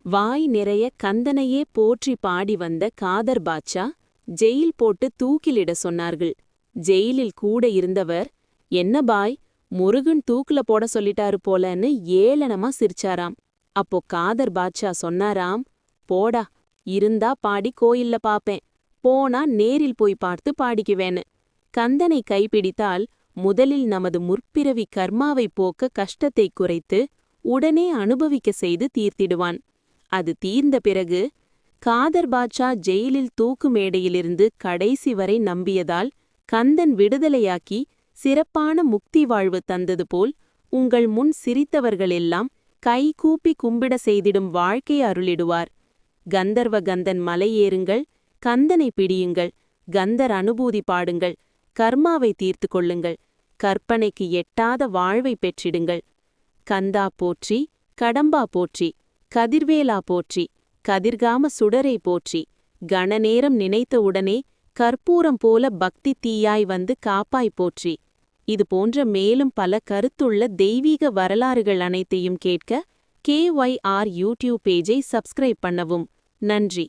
வாய் நிறைய கந்தனையே போற்றி பாடி வந்த காதர் பாட்சா ஜெயில் போட்டு தூக்கிலிட சொன்னார்கள். ஜெயிலில் கூட இருந்தவர், என்ன பாய், முருகன் தூக்குல போட சொல்லிட்டாரு போலன்னு ஏளனமா சிரிச்சாராம். அப்போ காதர் பாட்சா சொன்னாராம், போடா, இருந்தா பாடி கோயில்ல பாப்பேன், போனா நேரில் போய் பார்த்து பாடிக்குவேன்னு. கந்தனை கைப்பிடித்தால் முதலில் நமது முற்பிறவி கர்மாவை போக்க கஷ்டத்தை குறைத்து உடனே அனுபவிக்க செய்து தீர்த்திடுவான். அது தீர்ந்த பிறகு காதர் பாட்சா ஜெயிலில் தூக்கு மேடையிலிருந்து கடைசி வரை நம்பியதால் கந்தன் விடுதலையாக்கி சிறப்பான முக்தி வாழ்வு தந்தது போல் உங்கள் முன் சிரித்தவர்களெல்லாம் கை கூப்பி கும்பிட செய்திடும் வாழ்க்கை அருளிடுவார். கந்தர்வ கந்தன் மலையேறுங்கள், கந்தனை பிடியுங்கள், கந்தர் அனுபூதி பாடுங்கள், கர்மாவை தீர்த்து கொள்ளுங்கள், கற்பனைக்கு எட்டாத வாழ்வை பெற்றிடுங்கள். கந்தா போற்றி, கடம்பா போற்றி, கதிர்வேலா போற்றி, கதிர்காம சுடரை போற்றி, கணநேரம் நினைத்த உடனே கற்பூரம் போல பக்தி தீயாய் வந்து காப்பாய் போற்றி. இது போன்ற மேலும் பல கருத்துள்ள தெய்வீக வரலாறுகள் அனைத்தையும் கேட்க KYR யூடியூப் பேஜை சப்ஸ்கிரைப் பண்ணவும். நன்றி.